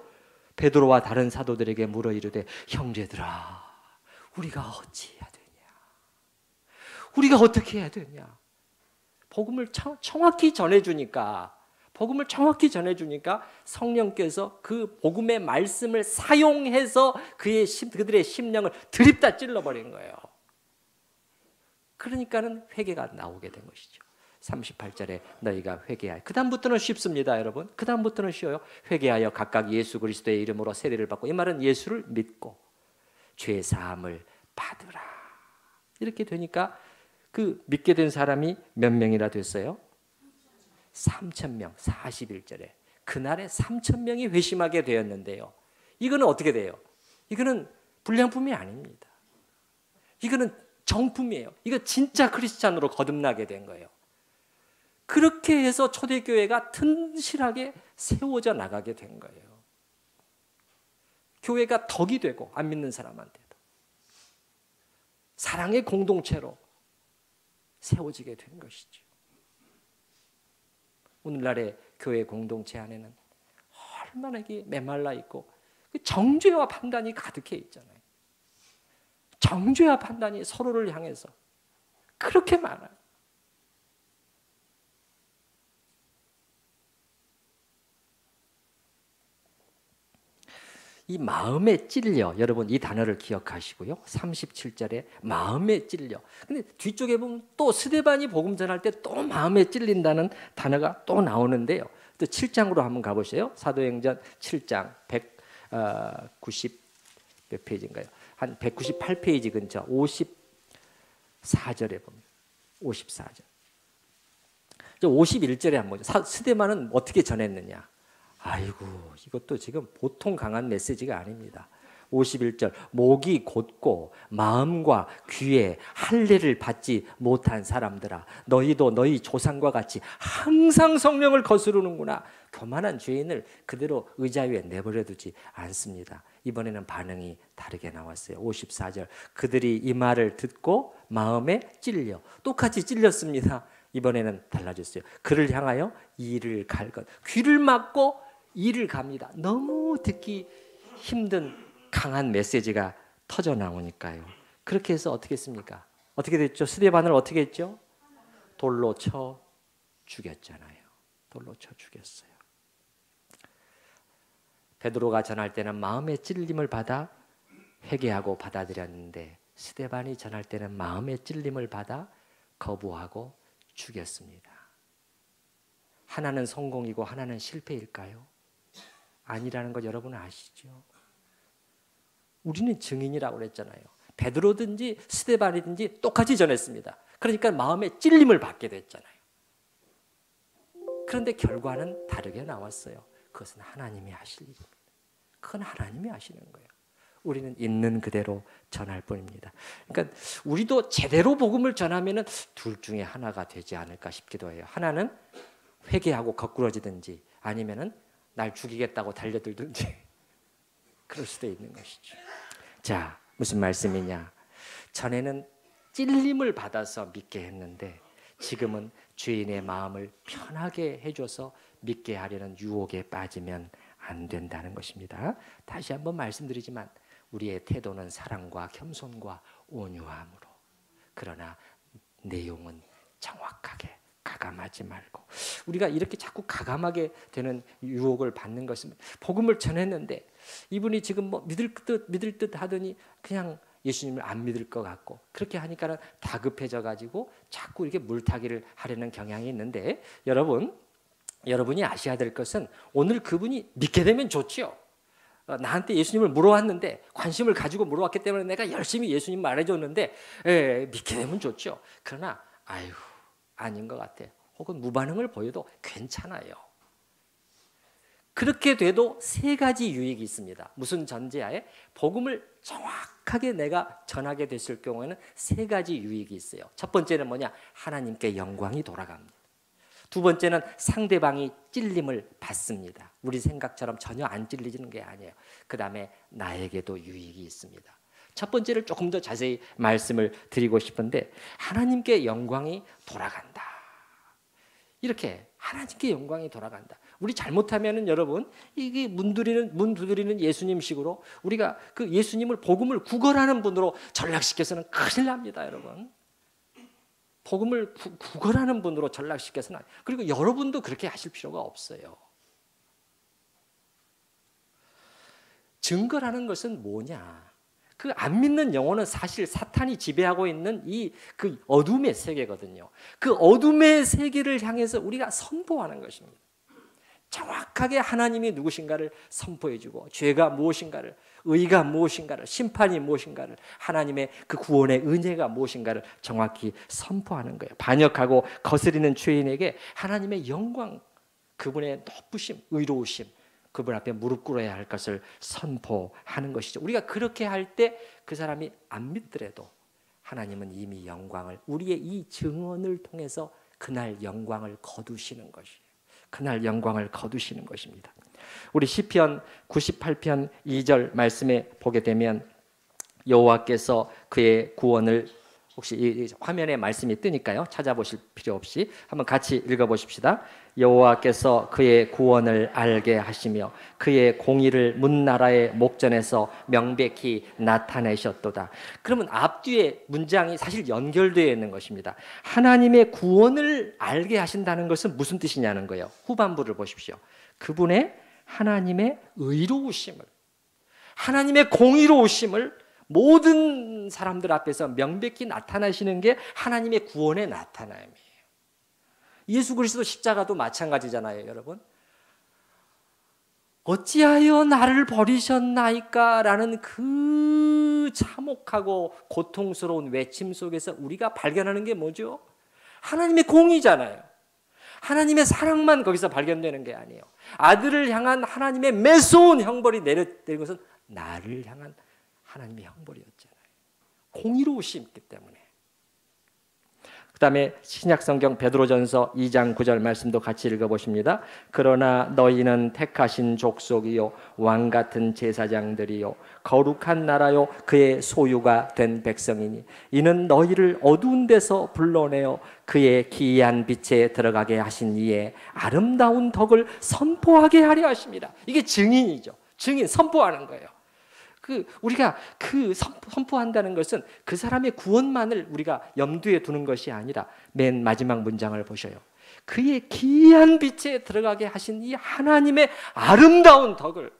베드로와 다른 사도들에게 물어 이르되 형제들아 우리가 어찌해야 되냐? 우리가 어떻게 해야 되냐? 복음을 정확히 전해주니까 성령께서 그 복음의 말씀을 사용해서 그들의 심령을 드립다 찔러버린 거예요. 그러니까는 회개가 나오게 된 것이죠. 38절에 너희가 회개하여. 그 다음부터는 쉽습니다, 여러분. 그 다음부터는 쉬워요. 회개하여 각각 예수 그리스도의 이름으로 세례를 받고, 이 말은 예수를 믿고 죄 사함을 받으라. 이렇게 되니까 그 믿게 된 사람이 몇 명이나 됐어요? 3,000명. 41절에 그날에 3,000명이 회심하게 되었는데요. 이거는 어떻게 돼요? 이거는 불량품이 아닙니다. 이거는 정품이에요. 이거 진짜 크리스찬으로 거듭나게 된 거예요. 그렇게 해서 초대교회가 튼실하게 세워져 나가게 된 거예요. 교회가 덕이 되고 안 믿는 사람한테도 사랑의 공동체로 세워지게 된 것이죠. 오늘날의 교회 공동체 안에는 얼마나 이게 메말라 있고 정죄와 판단이 가득해 있잖아요. 정죄와 판단이 서로를 향해서 그렇게 많아요. 이 마음에 찔려, 여러분 이 단어를 기억하시고요. 37절에 마음에 찔려. 근데 뒤쪽에 보면 또 스데반이 복음 전할 때 또 마음에 찔린다는 단어가 또 나오는데요. 또 7장으로 한번 가보세요. 사도행전 7장 190 몇 페이지인가요? 한 198페이지 근처 54절에 보면 54절. 51절에 한번 보죠. 스데반은 어떻게 전했느냐? 아이고 이것도 지금 보통 강한 메시지가 아닙니다. 51절 목이 곧고 마음과 귀에 할례를 받지 못한 사람들아 너희도 너희 조상과 같이 항상 성령을 거스르는구나. 교만한 죄인을 그대로 의자 위에 내버려 두지 않습니다. 이번에는 반응이 다르게 나왔어요. 54절 그들이 이 말을 듣고 마음에 찔려 똑같이 찔렸습니다. 이번에는 달라졌어요. 그를 향하여 이를 갈 것 귀를 막고 이를 갑니다. 너무 듣기 힘든 강한 메시지가 터져 나오니까요. 그렇게 해서 어떻게 했습니까? 어떻게 됐죠? 스데반을 어떻게 했죠? 돌로 쳐 죽였잖아요. 돌로 쳐 죽였어요. 베드로가 전할 때는 마음의 찔림을 받아 회개하고 받아들였는데 스데반이 전할 때는 마음의 찔림을 받아 거부하고 죽였습니다. 하나는 성공이고 하나는 실패일까요? 아니라는 것 여러분 아시죠? 우리는 증인이라고 그랬잖아요. 베드로든지 스데반이든지 똑같이 전했습니다. 그러니까 마음에 찔림을 받게 됐잖아요. 그런데 결과는 다르게 나왔어요. 그것은 하나님이 하실 일입니다. 그건 하나님이 하시는 거예요. 우리는 있는 그대로 전할 뿐입니다. 그러니까 우리도 제대로 복음을 전하면은 둘 중에 하나가 되지 않을까 싶기도 해요. 하나는 회개하고 거꾸러지든지 아니면은 날 죽이겠다고 달려들든지 그럴 수도 있는 것이죠. 자, 무슨 말씀이냐? 전에는 찔림을 받아서 믿게 했는데 지금은 죄인의 마음을 편하게 해줘서 믿게 하려는 유혹에 빠지면 안 된다는 것입니다. 다시 한번 말씀드리지만 우리의 태도는 사랑과 겸손과 온유함으로 그러나 내용은 정확하게 가감하지 말고 우리가 이렇게 자꾸 가감하게 되는 유혹을 받는 것은 복음을 전했는데 이분이 지금 뭐 믿을 듯 하더니 그냥 예수님을 안 믿을 것 같고 그렇게 하니까는 다급해져 가지고 자꾸 이렇게 물타기를 하려는 경향이 있는데 여러분이 아셔야 될 것은 오늘 그분이 믿게 되면 좋지요. 나한테 예수님을 물어왔는데 관심을 가지고 물어왔기 때문에 내가 열심히 예수님 말해줬는데 믿게 되면 좋죠. 그러나 아유 아닌 것 같아. 혹은 무반응을 보여도 괜찮아요. 그렇게 돼도 세 가지 유익이 있습니다. 무슨 전제하에? 복음을 정확하게 내가 전하게 됐을 경우에는 세 가지 유익이 있어요. 첫 번째는 뭐냐? 하나님께 영광이 돌아갑니다. 두 번째는 상대방이 찔림을 받습니다. 우리 생각처럼 전혀 안 찔리지는 게 아니에요. 그 다음에 나에게도 유익이 있습니다. 첫 번째를 조금 더 자세히 말씀을 드리고 싶은데 하나님께 영광이 돌아간다. 이렇게 하나님께 영광이 돌아간다. 우리 잘못하면은 여러분 이게 문 두드리는 예수님식으로 우리가 그 예수님을 복음을 구걸하는 분으로 전락시켜서는 큰일 납니다, 여러분. 복음을 구걸하는 분으로 전락시켜서는 그리고 여러분도 그렇게 하실 필요가 없어요. 증거라는 것은 뭐냐? 그 안 믿는 영혼은 사실 사탄이 지배하고 있는 그 어둠의 세계거든요. 그 어둠의 세계를 향해서 우리가 선포하는 것입니다. 정확하게 하나님이 누구신가를 선포해주고 죄가 무엇인가를, 의가 무엇인가를, 심판이 무엇인가를, 하나님의 그 구원의 은혜가 무엇인가를 정확히 선포하는 거예요. 반역하고 거스리는 죄인에게 하나님의 영광, 그분의 높으심, 의로우심, 그분 앞에 무릎 꿇어야 할 것을 선포하는 것이죠. 우리가 그렇게 할 때 그 사람이 안 믿더라도 하나님은 이미 영광을, 우리의 이 증언을 통해서 그날 영광을 거두시는 것이에요. 그날 영광을 거두시는 것입니다. 우리 시편 98편 2절 말씀에 보게 되면 여호와께서 그의 구원을, 혹시 이 화면에 말씀이 뜨니까요, 찾아보실 필요 없이 한번 같이 읽어보십시다. 여호와께서 그의 구원을 알게 하시며 그의 공의를 문나라의 목전에서 명백히 나타내셨도다. 그러면 앞뒤에 문장이 사실 연결되어 있는 것입니다. 하나님의 구원을 알게 하신다는 것은 무슨 뜻이냐는 거예요. 후반부를 보십시오. 그분의 하나님의 의로우심을, 하나님의 공의로우심을 모든 사람들 앞에서 명백히 나타나시는 게 하나님의 구원의 나타남이에요. 예수 그리스도 십자가도 마찬가지잖아요, 여러분. 어찌하여 나를 버리셨나이까? 라는 그 참혹하고 고통스러운 외침 속에서 우리가 발견하는 게 뭐죠? 하나님의 공의잖아요. 하나님의 사랑만 거기서 발견되는 게 아니에요. 아들을 향한 하나님의 매서운 형벌이 내린 것은 나를 향한 하나님의 형벌이었잖아요. 공의로우시 있기 때문에. 그 다음에 신약성경 베드로전서 2장 9절 말씀도 같이 읽어보십니다. 그러나 너희는 택하신 족속이요 왕같은 제사장들이요 거룩한 나라요 그의 소유가 된 백성이니 이는 너희를 어두운 데서 불러내어 그의 기이한 빛에 들어가게 하신 이의 아름다운 덕을 선포하게 하려 하십니다. 이게 증인이죠. 증인, 선포하는 거예요. 우리가 선포한다는 것은 그 사람의 구원만을 우리가 염두에 두는 것이 아니라 맨 마지막 문장을 보셔요. 그의 기이한 빛에 들어가게 하신 이 하나님의 아름다운 덕을,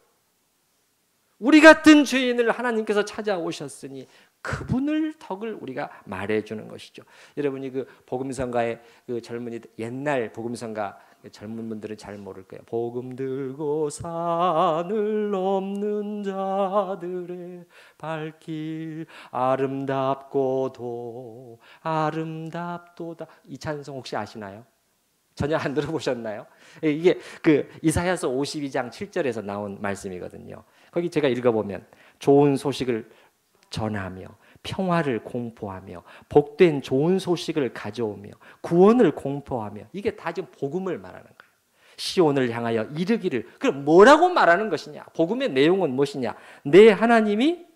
우리 같은 죄인을 하나님께서 찾아오셨으니 그분을 덕을 우리가 말해주는 것이죠. 여러분이 그 복음성가의 그 젊은이들, 옛날 복음성가 젊은 분들은 잘 모를 거예요. 복음 들고 산을 넘는 자들의 발길 아름답고도 아름답도다. 이 찬송 혹시 아시나요? 전혀 안 들어보셨나요? 이게 그 이사야서 52장 7절에서 나온 말씀이거든요. 거기 제가 읽어보면 좋은 소식을 전하며 평화를 공포하며 복된 좋은 소식을 가져오며 구원을 공포하며, 이게 다 지금 복음을 말하는 거예요. 시온을 향하여 이르기를. 그럼 뭐라고 말하는 것이냐? 복음의 내용은 무엇이냐? 내 하나님이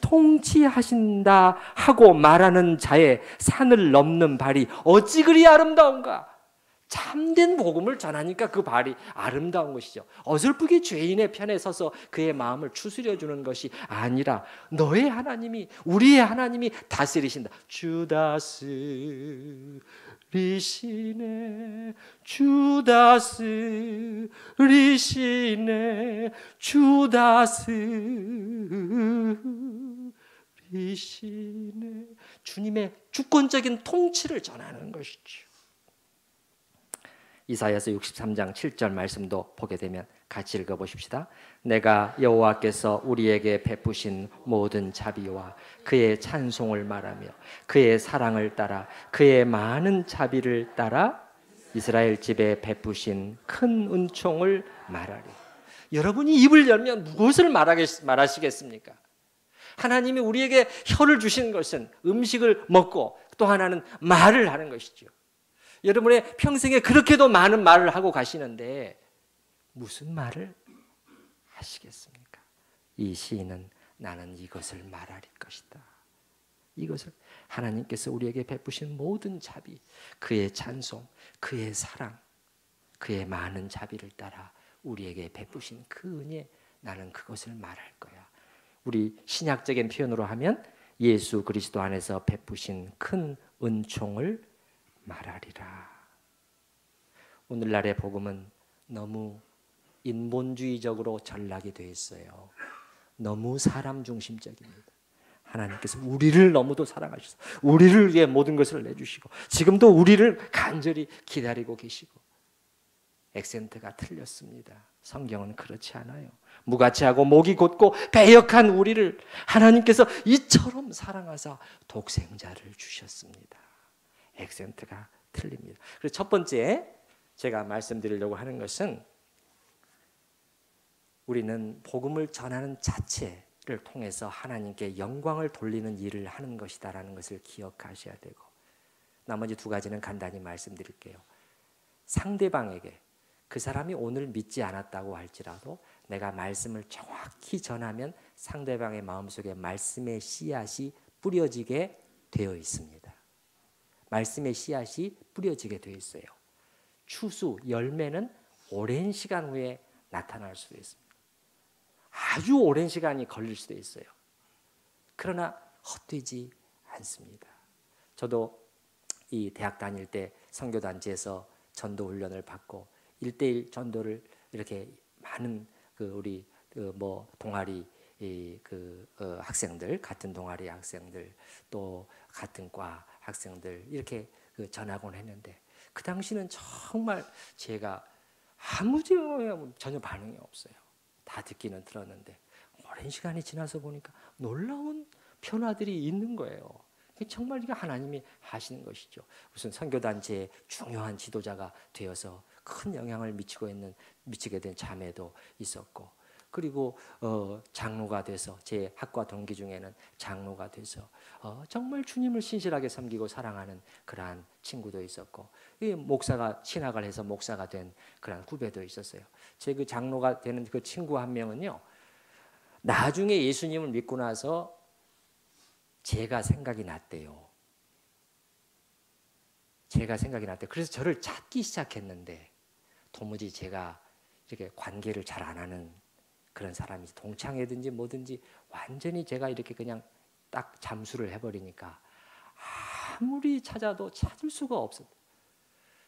통치하신다 하고 말하는 자의 산을 넘는 발이 어찌 그리 아름다운가? 참된 복음을 전하니까 그 발이 아름다운 것이죠. 어설프게 죄인의 편에 서서 그의 마음을 추스려주는 것이 아니라 너의 하나님이, 우리의 하나님이 다스리신다. 주 다스리시네, 주 다스리시네, 주 다스리시네. 주님의 주권적인 통치를 전하는 것이죠. 이사야서 63장 7절 말씀도 보게 되면 같이 읽어보십시다. 내가 여호와께서 우리에게 베푸신 모든 자비와 그의 찬송을 말하며 그의 사랑을 따라 그의 많은 자비를 따라 이스라엘 집에 베푸신 큰 은총을 말하리. 여러분이 입을 열면 무엇을 말하시겠습니까? 하나님이 우리에게 혀를 주신 것은 음식을 먹고 또 하나는 말을 하는 것이죠. 여러분의 평생에 그렇게도 많은 말을 하고 가시는데 무슨 말을 하시겠습니까? 이 시인은 나는 이것을 말할 것이다. 이것을 하나님께서 우리에게 베푸신 모든 자비, 그의 찬송, 그의 사랑, 그의 많은 자비를 따라 우리에게 베푸신 그 은혜, 나는 그것을 말할 거야. 우리 신약적인 표현으로 하면 예수 그리스도 안에서 베푸신 큰 은총을 말하리라. 오늘날의 복음은 너무 인본주의적으로 전락이 되어 있어요. 너무 사람 중심적입니다. 하나님께서 우리를 너무도 사랑하셔서 우리를 위해 모든 것을 내주시고 지금도 우리를 간절히 기다리고 계시고, 액센트가 틀렸습니다. 성경은 그렇지 않아요. 무가치하고 목이 곧고 배역한 우리를 하나님께서 이처럼 사랑하사 독생자를 주셨습니다. 액센트가 틀립니다. 그래서 첫 번째 제가 말씀드리려고 하는 것은, 우리는 복음을 전하는 자체를 통해서 하나님께 영광을 돌리는 일을 하는 것이다라는 것을 기억하셔야 되고, 나머지 두 가지는 간단히 말씀드릴게요. 상대방에게, 그 사람이 오늘 믿지 않았다고 할지라도 내가 말씀을 정확히 전하면 상대방의 마음속에 말씀의 씨앗이 뿌려지게 되어 있습니다. 말씀의 씨앗이 뿌려지게 되어 있어요. 추수, 열매는 오랜 시간 후에 나타날 수도 있습니다. 아주 오랜 시간이 걸릴 수도 있어요. 그러나 헛되지 않습니다. 저도 이 대학 다닐 때 선교단지에서 전도 훈련을 받고 1:1 전도를 이렇게 많은 우리 동아리 학생들, 같은 동아리 학생들, 또 같은 과 학생들 이렇게 전하곤 했는데, 그 당시는 정말 제가 아무 전혀 반응이 없어요. 다 듣기는 들었는데 오랜 시간이 지나서 보니까 놀라운 변화들이 있는 거예요. 정말 이게 하나님이 하시는 것이죠. 무슨 선교단체의 중요한 지도자가 되어서 큰 영향을 미치게 된 자매도 있었고, 그리고 장로가 돼서, 제 학과 동기 중에는 장로가 돼서 정말 주님을 신실하게 섬기고 사랑하는 그러한 친구도 있었고, 이 목사가 신학을 해서 목사가 된 그러한 후배도 있었어요. 제 그 장로가 되는 그 친구 한 명은요, 나중에 예수님을 믿고 나서 제가 생각이 났대요. 그래서 저를 찾기 시작했는데, 도무지 제가 이렇게 관계를 잘 안 하는 그런 사람이, 동창회든지 뭐든지 완전히 제가 이렇게 그냥 딱 잠수를 해버리니까 아무리 찾아도 찾을 수가 없었어요.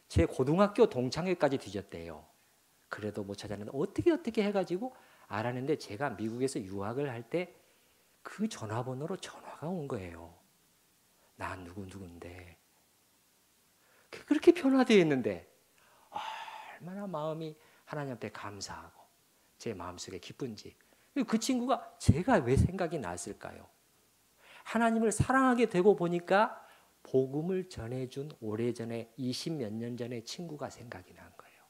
제 고등학교 동창회까지 뒤졌대요. 그래도 못 찾았는데 어떻게 해가지고 알았는데, 제가 미국에서 유학을 할 때 그 전화번호로 전화가 온 거예요. 나 누군데 그렇게 변화되어 있는데 얼마나 마음이 하나님 앞에 감사하고 제 마음속에 기쁜지. 그 친구가 제가 왜 생각이 났을까요? 하나님을 사랑하게 되고 보니까 복음을 전해준 오래전에 20몇 년 전의 친구가 생각이 난 거예요.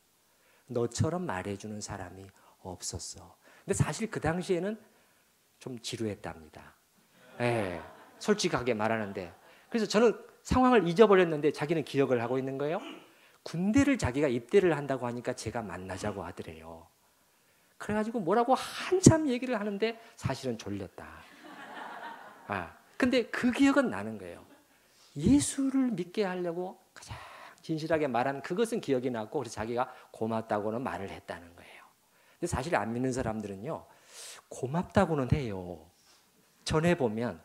너처럼 말해주는 사람이 없었어. 근데 사실 그 당시에는 좀 지루했답니다. 네, 솔직하게 말하는데. 그래서 저는 상황을 잊어버렸는데 자기는 기억을 하고 있는 거예요. 군대를 자기가 입대를 한다고 하니까 제가 만나자고 하더래요. 그래가지고 뭐라고 한참 얘기를 하는데 사실은 졸렸다. 근데 그 기억은 나는 거예요. 예수를 믿게 하려고 가장 진실하게 말한 그것은 기억이 나고, 그래서 자기가 고맙다고는 말을 했다는 거예요. 근데 사실 안 믿는 사람들은요, 고맙다고는 해요. 전해보면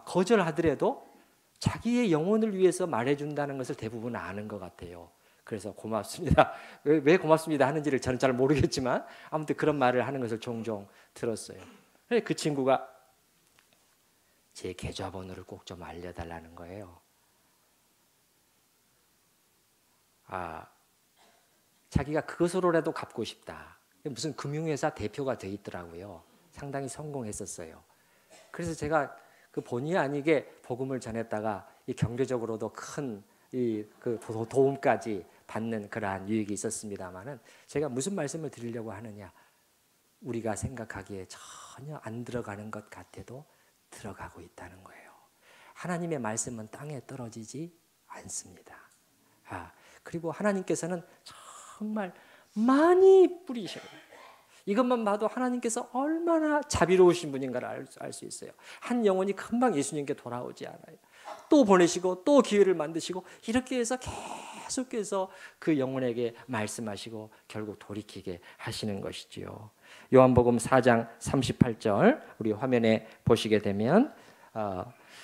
거절하더라도 자기의 영혼을 위해서 말해준다는 것을 대부분 아는 것 같아요. 그래서 고맙습니다. 왜 고맙습니다 하는지를 저는 잘 모르겠지만 아무튼 그런 말을 하는 것을 종종 들었어요. 그 친구가 제 계좌번호를 꼭 좀 알려달라는 거예요. 자기가 그것으로라도 갚고 싶다. 무슨 금융회사 대표가 돼 있더라고요. 상당히 성공했었어요. 그래서 제가 그 본의 아니게 복음을 전했다가 이 경제적으로도 큰 그 도움까지 받는 그러한 유익이 있었습니다만은, 제가 무슨 말씀을 드리려고 하느냐, 우리가 생각하기에 전혀 안 들어가는 것 같아도 들어가고 있다는 거예요. 하나님의 말씀은 땅에 떨어지지 않습니다. 그리고 하나님께서는 정말 많이 뿌리셔요. 이것만 봐도 하나님께서 얼마나 자비로우신 분인가를 알 수 있어요. 한 영혼이 금방 예수님께 돌아오지 않아요. 또 보내시고 또 기회를 만드시고 이렇게 해서 계속해서 그 영혼에게 말씀하시고 결국 돌이키게 하시는 것이지요. 요한복음 4장 38절 우리 화면에 보시게 되면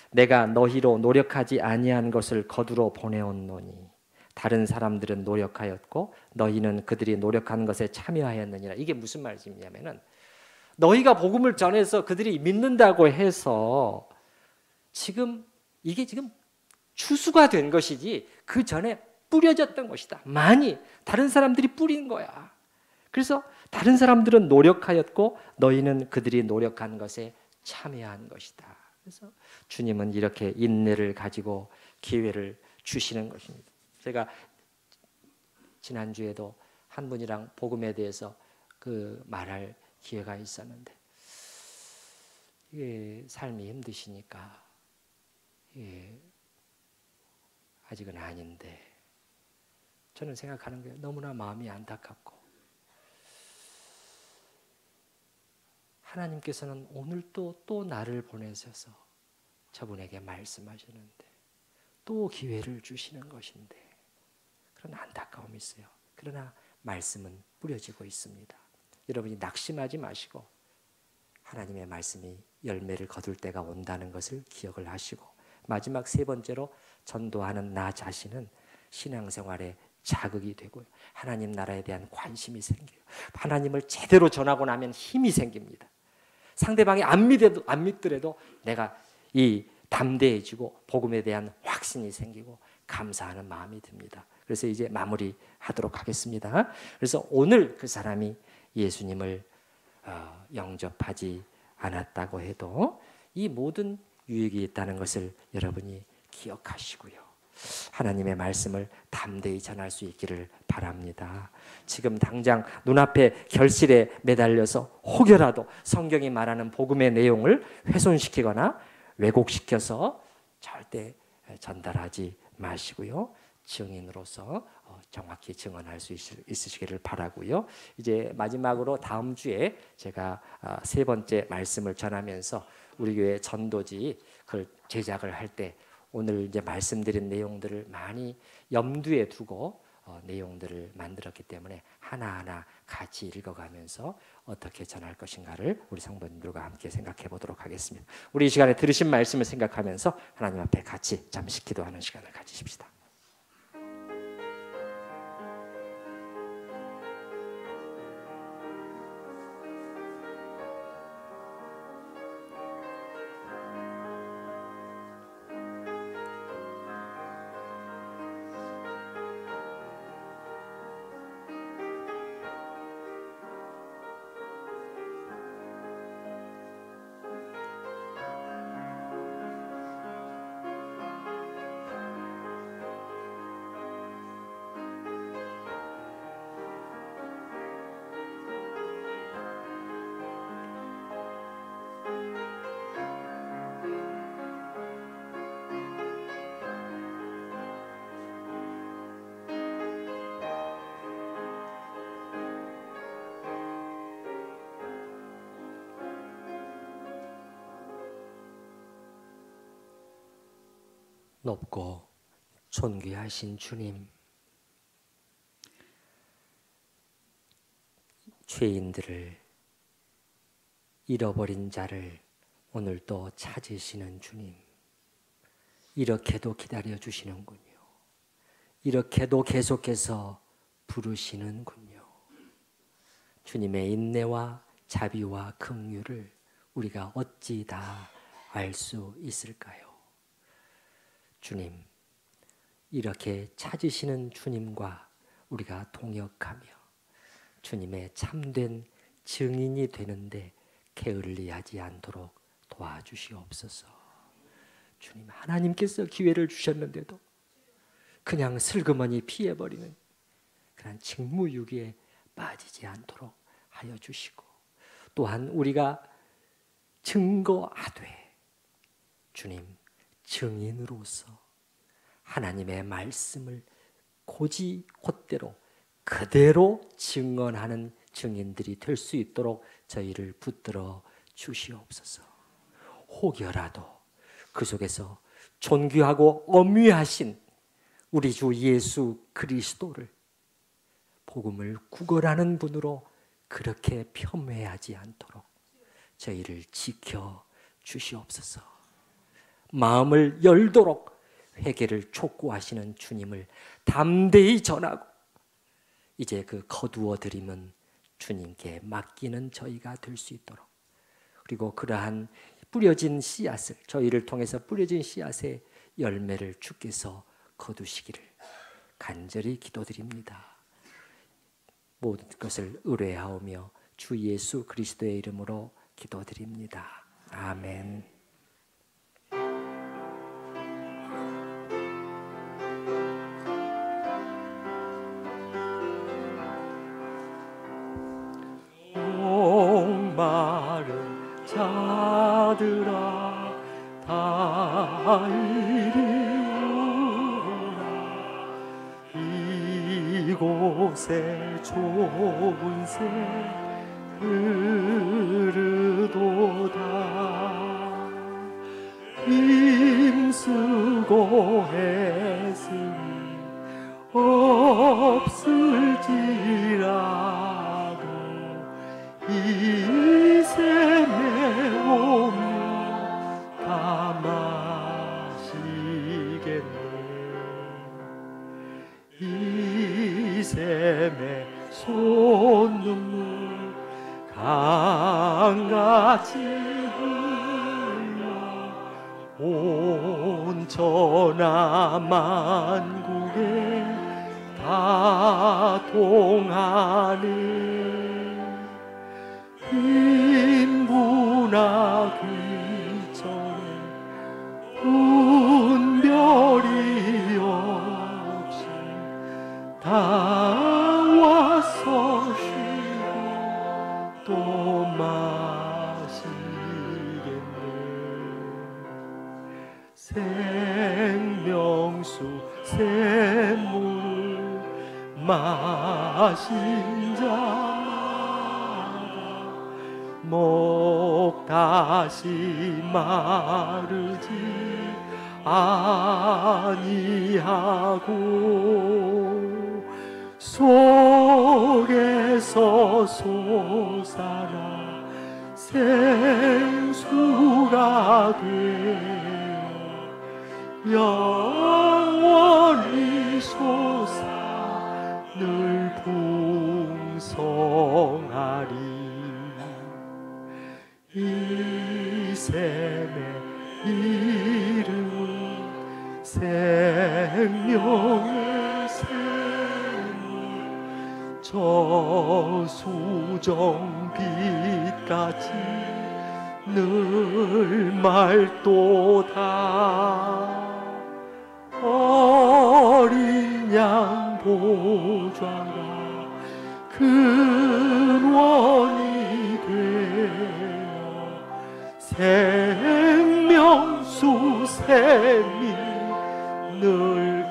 내가 너희로 노력하지 아니한 것을 거두러 보내었노니 다른 사람들은 노력하였고 너희는 그들이 노력한 것에 참여하였느니라. 이게 무슨 말씀이냐면은 너희가 복음을 전해서 그들이 믿는다고 해서 이게 지금 추수가 된 것이지 그 전에 뿌려졌던 것이다. 많이 다른 사람들이 뿌린 거야. 그래서 다른 사람들은 노력하였고 너희는 그들이 노력한 것에 참여한 것이다. 그래서 주님은 이렇게 인내를 가지고 기회를 주시는 것입니다. 제가 지난주에도 한 분이랑 복음에 대해서 말할 기회가 있었는데 이게 삶이 힘드시니까 아직은 아닌데 저는 생각하는 게 너무나 마음이 안타깝고 하나님께서는 오늘도 또 나를 보내셔서 저분에게 말씀하시는데 또 기회를 주시는 것인데 그런 안타까움이 있어요. 그러나 말씀은 뿌려지고 있습니다. 여러분이 낙심하지 마시고 하나님의 말씀이 열매를 거둘 때가 온다는 것을 기억을 하시고 마지막 세 번째로 전도하는 나 자신은 신앙생활에 자극이 되고요. 하나님 나라에 대한 관심이 생겨요. 하나님을 제대로 전하고 나면 힘이 생깁니다. 상대방이 안 믿더라도 내가 이 담대해지고 복음에 대한 확신이 생기고 감사하는 마음이 듭니다. 그래서 이제 마무리하도록 하겠습니다. 그래서 오늘 그 사람이 예수님을 영접하지 않았다고 해도 이 모든 유익이 있다는 것을 여러분이 기억하시고요. 하나님의 말씀을 담대히 전할 수 있기를 바랍니다. 지금 당장 눈앞에 결실에 매달려서 혹여라도 성경이 말하는 복음의 내용을 훼손시키거나 왜곡시켜서 절대 전달하지 마시고요. 증인으로서 정확히 증언할 수 있으시기를 바라고요. 이제 마지막으로 다음 주에 제가 세 번째 말씀을 전하면서 우리 교회 전도지 그걸 제작을 할 때 오늘 이제 말씀드린 내용들을 많이 염두에 두고 내용들을 만들었기 때문에 하나하나 같이 읽어가면서 어떻게 전할 것인가를 우리 성도님들과 함께 생각해 보도록 하겠습니다. 우리 이 시간에 들으신 말씀을 생각하면서 하나님 앞에 같이 잠시 기도하는 시간을 가지십시다. 높고 존귀하신 주님, 죄인들을 잃어버린 자를 오늘 또 찾으시는 주님, 이렇게도 기다려 주시는군요. 이렇게도 계속해서 부르시는군요. 주님의 인내와 자비와 긍휼을 우리가 어찌 다 알 수 있을까요? 주님, 이렇게 찾으시는 주님과 우리가 동역하며 주님의 참된 증인이 되는데 게을리하지 않도록 도와주시옵소서. 주님, 하나님께서 기회를 주셨는데도 그냥 슬그머니 피해버리는 그런 직무유기에 빠지지 않도록 하여 주시고, 또한 우리가 증거하되 주님 증인으로서 하나님의 말씀을 곧대로 그대로 증언하는 증인들이 될 수 있도록 저희를 붙들어 주시옵소서. 혹여라도 그 속에서 존귀하고 엄위하신 우리 주 예수 그리스도를 복음을 구걸하는 분으로 그렇게 폄훼하지 않도록 저희를 지켜 주시옵소서. 마음을 열도록 회개를 촉구하시는 주님을 담대히 전하고 이제 그 거두어 드림은 주님께 맡기는 저희가 될 수 있도록, 그리고 그러한 뿌려진 씨앗을, 저희를 통해서 뿌려진 씨앗의 열매를 주께서 거두시기를 간절히 기도드립니다. 모든 것을 의뢰하오며 주 예수 그리스도의 이름으로 기도드립니다. 아멘. 목마른 자들아 다 이리 이곳에 좋은 새 흐르도다. 힘쓰고 애쓰니 없을지라도 이 샘에 오며 다 마시겠네. 이 샘에 솟는물 강같이 흘러 온 천하 만국에 다 통하네. 빈부나 귀천에 분별이 없이 다 와서 쉬고 또 마시겠네. 생명수 샘물을 마신 자마다 목 다시 마르지 아니하고 속에서 솟아나 생수가 되어 영원히 솟아 늘 풍성하리. 이 샘의 이름은 생명의 샘, 저수정빛같이 늘 맑도다. 어린 양 보좌가 근원이 되어 생명수 샘이 늘